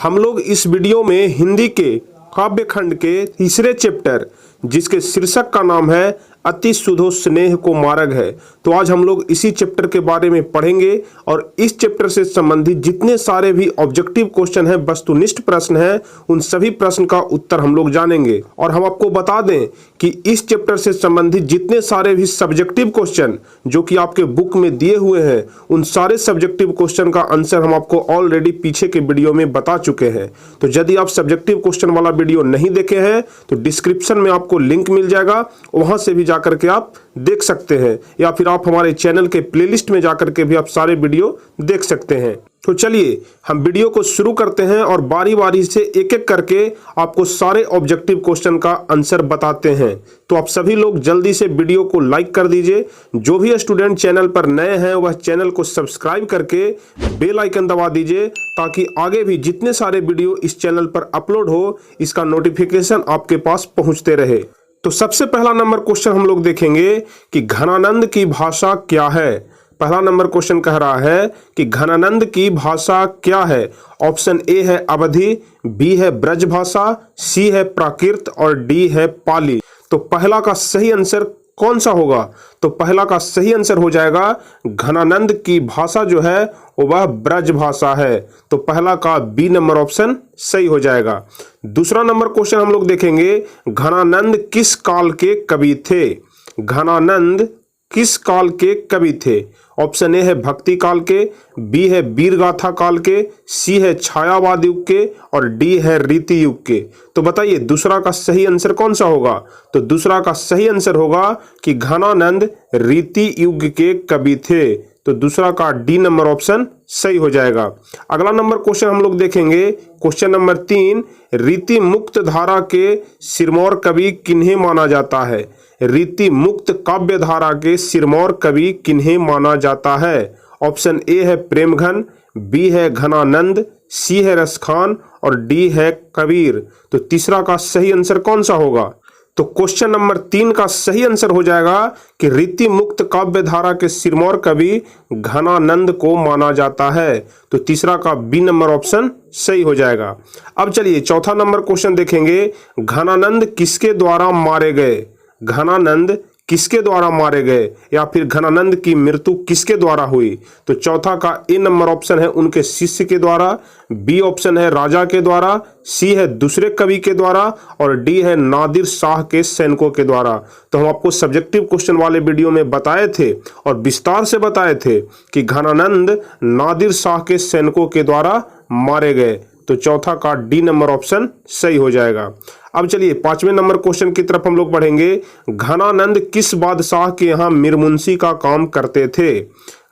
हम लोग इस वीडियो में हिंदी के काव्य खंड के तीसरे चैप्टर जिसके शीर्षक का नाम है अति सुधो स्नेह को मार्ग है, तो आज हम लोग इसी चैप्टर के बारे में पढ़ेंगे और इस चैप्टर से संबंधित जितने सारे भी ऑब्जेक्टिव क्वेश्चन हैं, वस्तुनिष्ठ प्रश्न हैं, उन सभी प्रश्न का उत्तर हम लोग जानेंगे। और हम आपको बता दें कि इस चैप्टर से संबंधित जितने सारे भी सब्जेक्टिव क्वेश्चन जो कि आपके बुक में दिए हुए हैं, उन सारे सब्जेक्टिव क्वेश्चन का आंसर हम आपको ऑलरेडी पीछे के वीडियो में बता चुके हैं। तो यदि आप सब्जेक्टिव क्वेश्चन वाला वीडियो नहीं देखे हैं तो डिस्क्रिप्शन में आपको लिंक मिल जाएगा, वहां से भी जाकर के आप देख सकते हैं, या फिर आप हमारे चैनल के प्लेलिस्ट में जाकर के भी आप सारे वीडियो देख सकते हैं। तो चलिए हम वीडियो को शुरू करते हैं और बारी बारी से एक एक करके आपको सारे ऑब्जेक्टिव क्वेश्चन का आंसर बताते हैं। तो आप सभी लोग जल्दी से वीडियो को लाइक कर दीजिए। जो भी स्टूडेंट चैनल पर नए हैं वह चैनल को सब्सक्राइब करके बेल आइकन दबा दीजिए, ताकि आगे भी जितने सारे वीडियो इस चैनल पर अपलोड हो इसका नोटिफिकेशन आपके पास पहुंचते रहे। तो सबसे पहला नंबर क्वेश्चन हम लोग देखेंगे कि घनानंद की भाषा क्या है। पहला नंबर क्वेश्चन कह रहा है कि घनानंद की भाषा क्या है। ऑप्शन ए है अवधी, बी है ब्रज भाषा, सी है प्राकृत और डी है पाली। तो पहला का सही आंसर कौन सा होगा? तो पहला का सही आंसर हो जाएगा घनानंद की भाषा जो है वह ब्रज भाषा है। तो पहला का बी नंबर ऑप्शन सही हो जाएगा। दूसरा नंबर क्वेश्चन हम लोग देखेंगे, घनानंद किस काल के कवि थे। घनानंद किस काल के कवि थे। ऑप्शन ए है भक्ति काल के, बी है वीर गाथा काल के, सी है छायावाद युग के और डी है रीति युग के। तो बताइए दूसरा का सही आंसर कौन सा होगा? तो दूसरा का सही आंसर होगा कि घनानंद रीति युग के कवि थे। तो दूसरा का डी नंबर ऑप्शन सही हो जाएगा। अगला नंबर क्वेश्चन हम लोग देखेंगे, क्वेश्चन नंबर 3, रीति मुक्त धारा के सिरमौर कवि किन्हें माना जाता है। रीति मुक्त काव्य धारा के सिरमौर कवि किन्हें माना जाता है। ऑप्शन ए है प्रेमघन, बी है घनानंद, सी है रसखान और डी है कबीर। तो तीसरा का सही आंसर कौन सा होगा? तो क्वेश्चन नंबर 3 का सही आंसर हो जाएगा कि रीति मुक्त काव्य धारा के सिरमौर कवि घनानंद को माना जाता है। तो तीसरा का बी नंबर ऑप्शन सही हो जाएगा। अब चलिए चौथा नंबर क्वेश्चन देखेंगे, घनानंद किसके द्वारा मारे गए। घनानंद किसके द्वारा मारे गए या फिर घनानंद की मृत्यु किसके द्वारा हुई। तो चौथा का ए नंबर ऑप्शन है उनके शिष्य के द्वारा, बी ऑप्शन है राजा के द्वारा, सी है दूसरे कवि के द्वारा और डी है नादिर शाह के सैनिकों के द्वारा। तो हम आपको सब्जेक्टिव क्वेश्चन वाले वीडियो में बताए थे और विस्तार से बताए थे कि घनानंद नादिर शाह के सैनिकों के द्वारा मारे गए। तो चौथा का डी नंबर ऑप्शन सही हो जाएगा। अब चलिए 5वें नंबर क्वेश्चन की तरफ हम लोग बढ़ेंगे, घनानंद किस बादशाह के यहाँ मीरमुंशी का काम करते थे।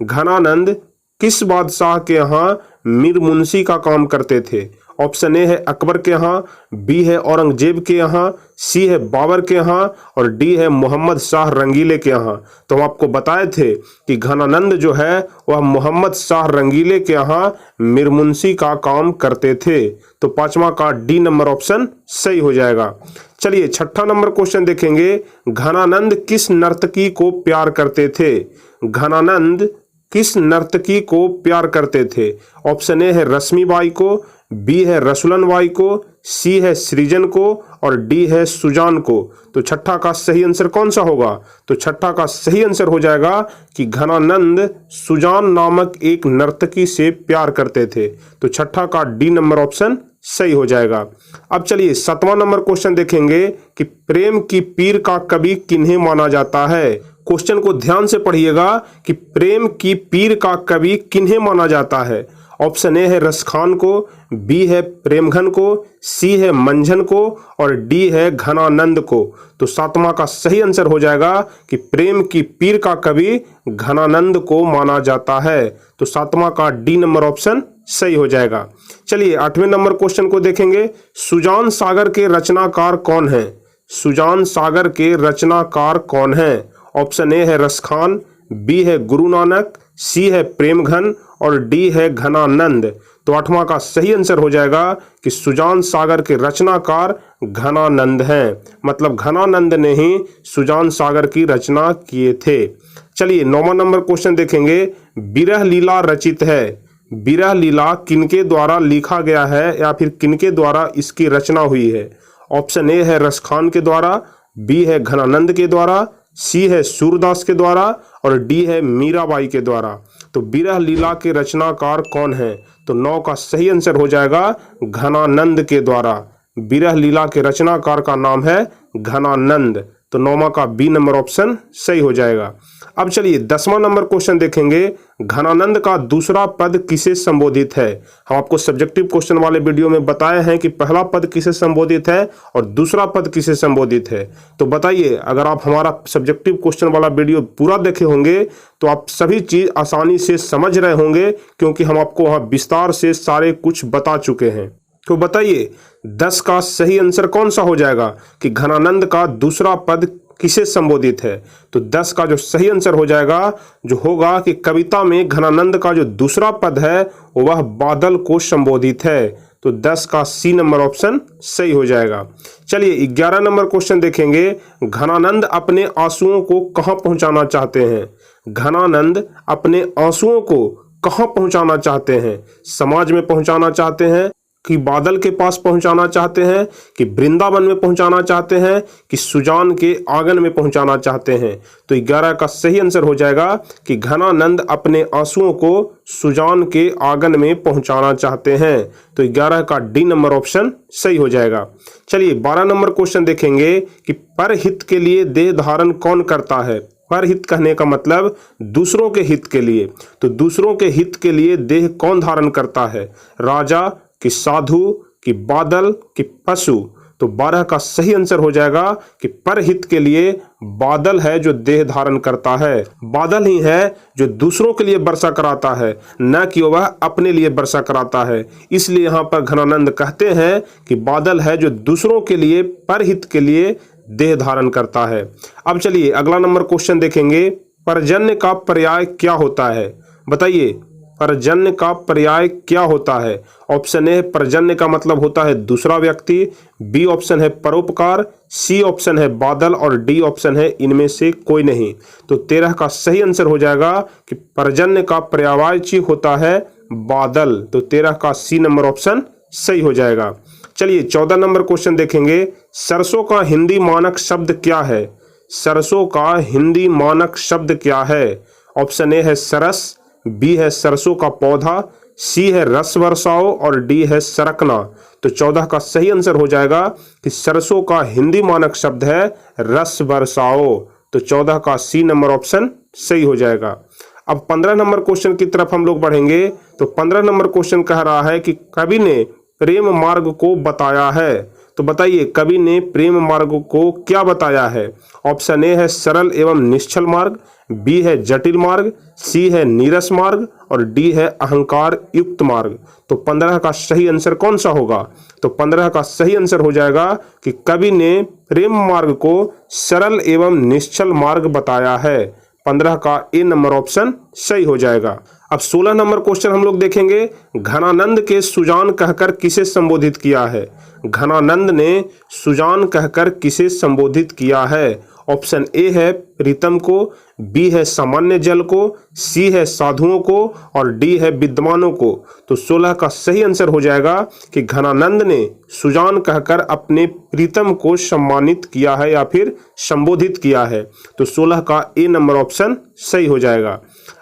घनानंद किस बादशाह के यहाँ मीरमुंशी का काम करते थे। ऑप्शन ए है अकबर के यहाँ, बी है औरंगजेब के यहाँ, सी है बाबर के यहाँ और डी है मोहम्मद शाह रंगीले के यहाँ। तो हम आपको बताए थे कि घनानंद जो है वह मोहम्मद शाह रंगीले के यहाँ मीरमुंशी का काम करते थे। तो पांचवा का डी नंबर ऑप्शन सही हो जाएगा। चलिए छठा नंबर क्वेश्चन देखेंगे, घनानंद किस नर्तकी को प्यार करते थे। घनानंद किस नर्तकी को प्यार करते थे। ऑप्शन ए है रश्मिबाई को, बी है रसुलन बाई को, सी है सृजन को और डी है सुजान को। तो छठा का सही आंसर कौन सा होगा? तो छठा का सही आंसर हो जाएगा कि घनानंद सुजान नामक एक नर्तकी से प्यार करते थे। तो छठा का डी नंबर ऑप्शन सही हो जाएगा। अब चलिए 7वां नंबर क्वेश्चन देखेंगे कि प्रेम की पीर का कवि किन्हें माना जाता है। क्वेश्चन को ध्यान से पढ़िएगा कि प्रेम की पीर का कवि किन्हें माना जाता है। ऑप्शन ए है रसखान को, बी है प्रेमघन को, सी है मंझन को और डी है घनानंद को। तो 7वां का सही आंसर हो जाएगा कि प्रेम की पीर का कवि घनानंद को माना जाता है। तो 7वां का डी नंबर ऑप्शन सही हो जाएगा। चलिए 8वें नंबर क्वेश्चन को देखेंगे, सुजान सागर के रचनाकार कौन है। सुजान सागर के रचनाकार कौन है। ऑप्शन ए है रसखान, बी है गुरु नानक, सी है प्रेमघन और डी है घनानंद। तो 8वां का सही आंसर हो जाएगा कि सुजान सागर के रचनाकार घनानंद हैं, मतलब घनानंद ने ही सुजान सागर की रचना किए थे। चलिए 9वां नंबर क्वेश्चन देखेंगे, विरह लीला रचित है। विरह लीला किनके द्वारा लिखा गया है या फिर किनके द्वारा इसकी रचना हुई है? ऑप्शन ए है रसखान के द्वारा, बी है घनानंद के द्वारा, सी है सूरदास के द्वारा और डी है मीराबाई के द्वारा। तो विरह लीला के रचनाकार कौन है? तो 9 का सही आंसर हो जाएगा घनानंद के द्वारा। विरह लीला के रचनाकार का नाम है घनानंद। तो 9वां का बी नंबर ऑप्शन सही हो जाएगा। अब चलिए 10वां नंबर क्वेश्चन देखेंगे। घनानंद का दूसरा पद किसे संबोधित है? हम आपको सब्जेक्टिव क्वेश्चन वाले वीडियो में बताए हैं कि पहला पद किसे संबोधित है और दूसरा पद किसे संबोधित है। तो बताइए, अगर आप हमारा सब्जेक्टिव क्वेश्चन वाला वीडियो पूरा देखे होंगे तो आप सभी चीज आसानी से समझ रहे होंगे, क्योंकि हम आपको वहां विस्तार से सारे कुछ बता चुके हैं। तो बताइए 10 का सही आंसर कौन सा हो जाएगा कि घनानंद का दूसरा पद किसे संबोधित है? तो 10 का जो सही आंसर हो जाएगा जो होगा कि कविता में घनानंद का जो दूसरा पद है वह बादल को संबोधित है। तो 10 का सी नंबर ऑप्शन सही हो जाएगा। चलिए 11 नंबर क्वेश्चन देखेंगे। घनानंद अपने आंसुओं को कहां पहुंचाना चाहते हैं? घनानंद अपने आंसुओं को कहां पहुंचाना चाहते हैं? समाज में पहुंचाना चाहते हैं कि बादल के पास पहुंचाना चाहते हैं कि वृंदावन में पहुंचाना चाहते हैं कि सुजान के आंगन में पहुंचाना चाहते हैं? तो 11 का सही आंसर हो जाएगा कि घनानंद अपने आंसुओं को सुजान के आंगन में पहुंचाना चाहते हैं। तो 11 का डी नंबर ऑप्शन सही हो जाएगा। चलिए 12 नंबर क्वेश्चन देखेंगे कि परहित के लिए देह धारण कौन करता है? परहित कहने का मतलब दूसरों के हित के लिए। तो दूसरों के हित के लिए देह कौन धारण करता है? राजा कि साधु कि बादल कि पशु? तो 12 का सही आंसर हो जाएगा कि परहित के लिए बादल है जो देह धारण करता है। बादल ही है जो दूसरों के लिए वर्षा कराता है, न कि वह अपने लिए वर्षा कराता है। इसलिए यहाँ पर घनानंद कहते हैं कि बादल है जो दूसरों के लिए परहित के लिए देह धारण करता है। अब चलिए अगला नंबर क्वेश्चन देखेंगे। पर्जन्य का पर्याय क्या होता है? बताइए, पर्जन्य का पर्याय क्या होता है? ऑप्शन ए पर्जन्य का मतलब होता है दूसरा व्यक्ति, बी ऑप्शन है परोपकार, सी ऑप्शन है बादल और डी ऑप्शन है इनमें से कोई नहीं। तो 13 का सही आंसर हो जाएगा कि पर्जन्य का पर्यायवाची होता है बादल। तो 13 का सी नंबर ऑप्शन सही हो जाएगा। चलिए 14 नंबर क्वेश्चन देखेंगे। सरसों का हिंदी मानक शब्द क्या है? सरसों का हिंदी मानक शब्द क्या है? ऑप्शन ए है सरस, बी है सरसों का पौधा, सी है रस बरसाओ और डी है सरकना। तो 14 का सही आंसर हो जाएगा कि सरसों का हिंदी मानक शब्द है रस बरसाओ। तो 14 का सी नंबर ऑप्शन सही हो जाएगा। अब 15 नंबर क्वेश्चन की तरफ हम लोग बढ़ेंगे। तो 15 नंबर क्वेश्चन कह रहा है कि कवि ने प्रेम मार्ग को बताया है। तो बताइए कवि ने प्रेम मार्ग को क्या बताया है? ऑप्शन ए है सरल एवं निश्चल मार्ग, बी है जटिल मार्ग, सी है नीरस मार्ग और डी है अहंकार युक्त मार्ग। तो 15 का सही आंसर कौन सा होगा? तो 15 का सही आंसर हो जाएगा कि कवि ने प्रेम मार्ग को सरल एवं निश्चल मार्ग बताया है। 15 का ए नंबर ऑप्शन सही हो जाएगा। अब 16 नंबर क्वेश्चन हम लोग देखेंगे। घनानंद के सुजान कहकर किसे संबोधित किया है? घनानंद ने सुजान कहकर किसे संबोधित किया है? ऑप्शन ए है प्रीतम को, बी है सामान्य जल को, सी है साधुओं को और डी है विद्वानों को। तो 16 का सही आंसर हो जाएगा कि घनानंद ने सुजान कहकर अपने प्रीतम को सम्मानित किया है या फिर संबोधित किया है। तो 16 का ए नंबर ऑप्शन सही हो जाएगा।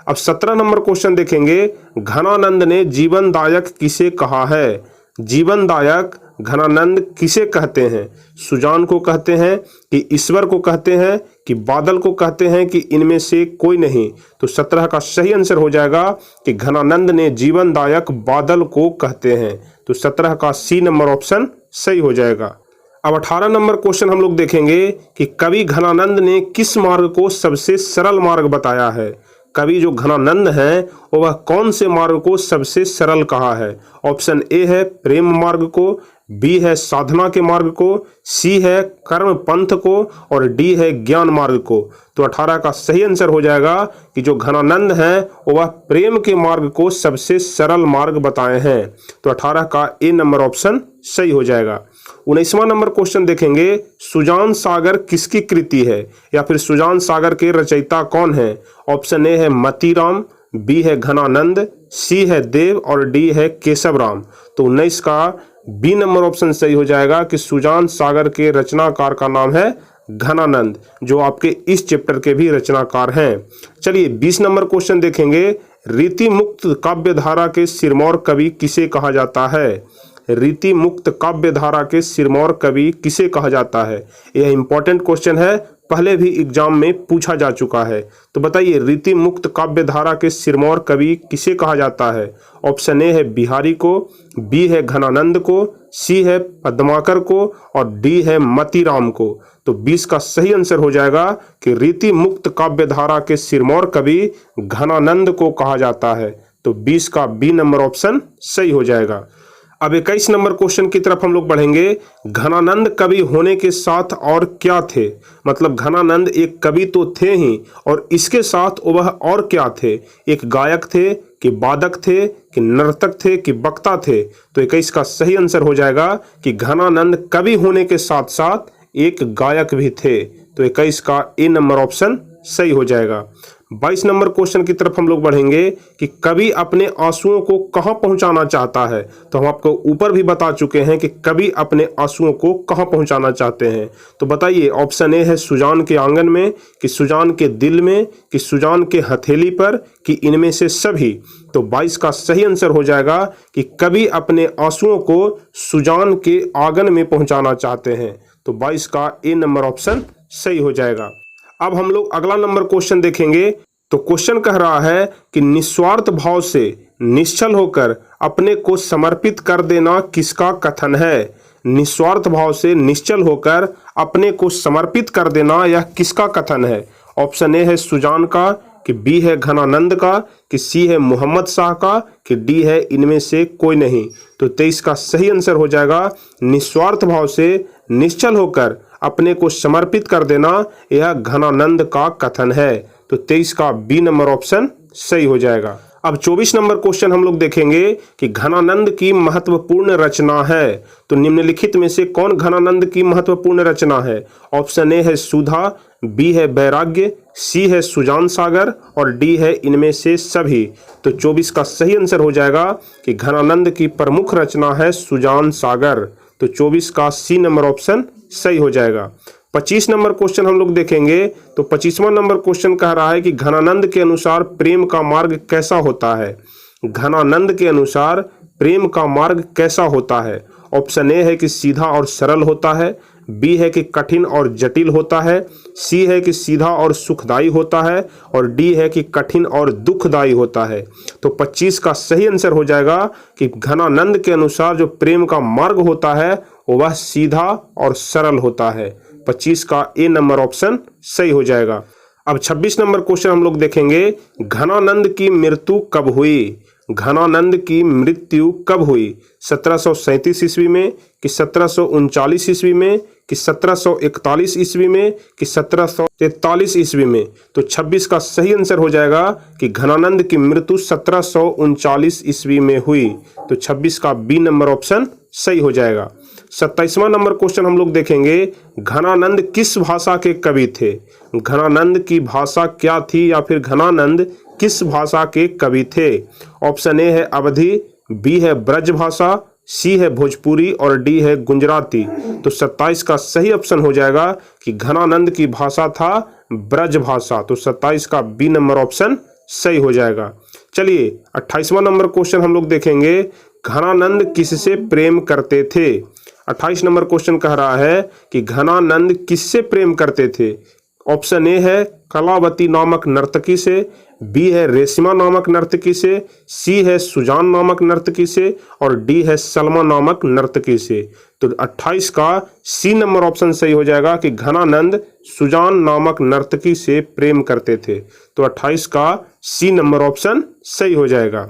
अब 17 नंबर क्वेश्चन देखेंगे। घनानंद ने जीवनदायक किसे कहा है? जीवनदायक घनानंद किसे कहते हैं? सुजान को कहते हैं कि ईश्वर को कहते हैं कि बादल को कहते हैं कि इनमें से कोई नहीं? तो 17 का सही आंसर हो जाएगा कि घनानंद ने जीवनदायक बादल को कहते हैं। तो 17 का सी नंबर ऑप्शन सही हो जाएगा। अब 18 नंबर क्वेश्चन हम लोग देखेंगे कि कवि घनानंद ने किस मार्ग को सबसे सरल मार्ग बताया है? कवि जो घनानंद हैं वह कौन से मार्ग को सबसे सरल कहा है? ऑप्शन ए है प्रेम मार्ग को, बी है साधना के मार्ग को, सी है कर्म पंथ को और डी है ज्ञान मार्ग को। तो 18 का सही आंसर हो जाएगा कि जो घनानंद हैं वह प्रेम के मार्ग को सबसे सरल मार्ग बताए हैं। तो 18 का ए नंबर ऑप्शन सही हो जाएगा। 19वां नंबर क्वेश्चन देखेंगे। सुजान सागर किसकी कृति है या फिर सुजान सागर के रचयिता कौन है? ऑप्शन ए है मतीराम, बी है घनानंद, सी है देव और डी है केशव राम। तो 19 का बी नंबर ऑप्शन सही हो जाएगा कि सुजान सागर के रचनाकार का नाम है घनानंद, जो आपके इस चैप्टर के भी रचनाकार हैं। चलिए 20 नंबर क्वेश्चन देखेंगे। रीति मुक्त काव्य धारा के सिरमौर कवि किसे कहा जाता है? रीति मुक्त काव्य धारा के सिरमौर कवि किसे कहा जाता है? यह इंपॉर्टेंट क्वेश्चन है, पहले भी एग्जाम में पूछा जा चुका है। तो बताइए रीति मुक्त काव्य धारा के सिरमौर कवि किसे कहा जाता है? ऑप्शन ए है बिहारी को, बी है घनानंद को, सी है पद्माकर को और डी है मतीराम को। तो 20 का सही आंसर हो जाएगा कि रीति मुक्त काव्य धारा के सिरमौर कवि घनानंद को कहा जाता है। तो 20 का बी नंबर ऑप्शन सही हो जाएगा। अब 21 नंबर क्वेश्चन की तरफ हम लोग बढ़ेंगे। घनानंद कवि होने के साथ और क्या थे? मतलब घनानंद एक कवि तो थे ही, और इसके साथ वह और क्या थे? एक गायक थे कि वादक थे कि नर्तक थे कि वक्ता थे? तो 21 का सही आंसर हो जाएगा कि घनानंद कवि होने के साथ साथ एक गायक भी थे। तो 21 का ए नंबर ऑप्शन सही हो जाएगा। 22 नंबर क्वेश्चन की तरफ हम लोग बढ़ेंगे कि कवि अपने आंसुओं को कहां पहुंचाना चाहता है? तो हम आपको ऊपर भी बता चुके हैं कि कवि अपने आंसुओं को कहां पहुंचाना चाहते हैं। तो बताइए ऑप्शन ए है सुजान के आंगन में, कि सुजान के दिल में, कि सुजान के हथेली पर, कि इनमें से सभी। तो 22 का सही आंसर हो जाएगा कि कवि अपने आंसुओं को सुजान के आंगन में पहुंचाना चाहते हैं। तो 22 का ए नंबर ऑप्शन सही हो जाएगा। अब हम लोग अगला नंबर क्वेश्चन देखेंगे। तो क्वेश्चन कह रहा है कि निस्वार्थ भाव से निश्चल होकर अपने को समर्पित कर देना किसका कथन है? निस्वार्थ भाव से निश्चल होकर अपने को समर्पित कर देना यह किसका कथन है? ऑप्शन ए है सुजान का, कि बी है घनानंद का, कि सी है मोहम्मद शाह का, कि डी है इनमें से कोई नहीं। तो 23 का सही आंसर हो जाएगा निस्वार्थ भाव से निश्चल होकर अपने को समर्पित कर देना यह घनानंद का कथन है। तो 23 का बी नंबर ऑप्शन सही हो जाएगा। अब 24 नंबर क्वेश्चन हम लोग देखेंगे कि घनानंद की महत्वपूर्ण रचना है। तो निम्नलिखित में से कौन घनानंद की महत्वपूर्ण रचना है? ऑप्शन ए है सुधा, बी है वैराग्य, सी है सुजान सागर और डी है इनमें से सभी। तो 24 का सही आंसर हो जाएगा कि घनानंद की प्रमुख रचना है सुजान सागर। तो 24 का सी नंबर ऑप्शन सही हो जाएगा। 25 नंबर क्वेश्चन हम लोग देखेंगे। तो 25वां नंबर क्वेश्चन कह रहा है कि घनानंद के अनुसार प्रेम का मार्ग कैसा होता है? घनानंद के अनुसार प्रेम का मार्ग कैसा होता है? ऑप्शन ए है कि सीधा और सरल होता है, बी है कि कठिन और जटिल होता है, सी है कि सीधा और सुखदायी होता है और डी है कि कठिन और दुखदायी होता है। तो 25 का सही आंसर हो जाएगा कि घनानंद के अनुसार जो प्रेम का मार्ग होता है वह सीधा और सरल होता है। 25 का ए नंबर ऑप्शन सही हो जाएगा। अब 26 नंबर क्वेश्चन हम लोग देखेंगे। घनानंद की मृत्यु कब हुई? घनानंद की मृत्यु कब हुई? 1737 ईस्वी में, कि 1739 ईस्वी में, कि 1741 ईस्वी में, कि 1743 ईस्वी में? तो 26 का सही आंसर हो जाएगा कि घनानंद की मृत्यु 1739 ईस्वी में हुई। तो 26 का बी नंबर ऑप्शन सही हो जाएगा। 27वां नंबर क्वेश्चन हम लोग देखेंगे। घनानंद किस भाषा के कवि थे? घनानंद की भाषा क्या थी या फिर घनानंद किस भाषा के कवि थे? ऑप्शन ए है अवधी, बी है ब्रज भाषा, सी है भोजपुरी और डी है गुजराती। तो 27 का सही ऑप्शन हो जाएगा कि घनानंद की भाषा था ब्रज भाषा। तो 27 का बी नंबर ऑप्शन सही हो जाएगा। चलिए 28वां नंबर क्वेश्चन हम लोग देखेंगे। घनानंद किससे प्रेम करते थे? 28 नंबर क्वेश्चन कह रहा है कि घनानंद किससे प्रेम करते थे? ऑप्शन ए है कलावती नामक नर्तकी से, बी है रेशमा नामक नर्तकी से, सी है सुजान नामक नर्तकी से और डी है सलमा नामक नर्तकी से। तो 28 का सी नंबर ऑप्शन सही हो जाएगा कि घनानंद सुजान नामक नर्तकी से प्रेम करते थे। तो 28 का सी नंबर ऑप्शन सही हो जाएगा।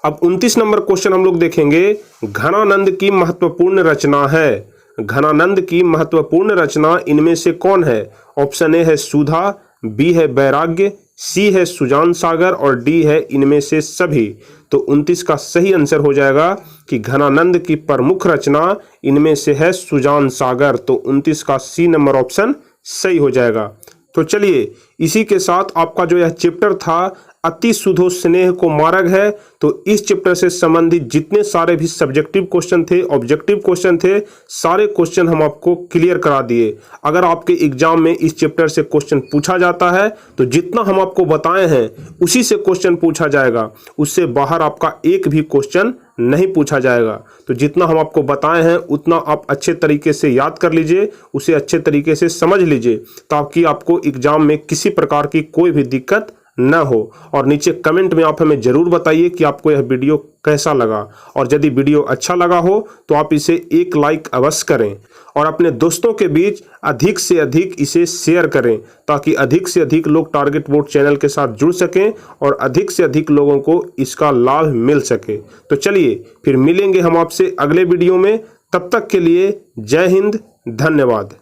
अब 29 नंबर क्वेश्चन हम लोग देखेंगे। घनानंद की महत्वपूर्ण रचना है। घनानंद की महत्वपूर्ण रचना इनमें से कौन है? ऑप्शन ए है सुधा, बी है वैराग्य, सी है सुजान सागर और डी है इनमें से सभी। तो 29 का सही आंसर हो जाएगा कि घनानंद की प्रमुख रचना इनमें से है सुजान सागर। तो 29 का सी नंबर ऑप्शन सही हो जाएगा। तो चलिए इसी के साथ आपका जो यह चैप्टर था अति सुधो स्नेह को मार्ग है, तो इस चैप्टर से संबंधित जितने सारे भी सब्जेक्टिव क्वेश्चन थे, ऑब्जेक्टिव क्वेश्चन थे, सारे क्वेश्चन हम आपको क्लियर करा दिए। अगर आपके एग्जाम में इस चैप्टर से क्वेश्चन पूछा जाता है तो जितना हम आपको बताए हैं उसी से क्वेश्चन पूछा जाएगा, उससे बाहर आपका एक भी क्वेश्चन नहीं पूछा जाएगा। तो जितना हम आपको बताए हैं उतना आप अच्छे तरीके से याद कर लीजिए, उसे अच्छे तरीके से समझ लीजिए, ताकि आपको एग्जाम में किसी प्रकार की कोई भी दिक्कत न हो। और नीचे कमेंट में आप हमें जरूर बताइए कि आपको यह वीडियो कैसा लगा, और यदि वीडियो अच्छा लगा हो तो आप इसे एक लाइक अवश्य करें और अपने दोस्तों के बीच अधिक से अधिक इसे शेयर करें, ताकि अधिक से अधिक लोग टारगेट बोर्ड चैनल के साथ जुड़ सकें और अधिक से अधिक लोगों को इसका लाभ मिल सके। तो चलिए फिर मिलेंगे हम आपसे अगले वीडियो में, तब तक के लिए जय हिंद, धन्यवाद।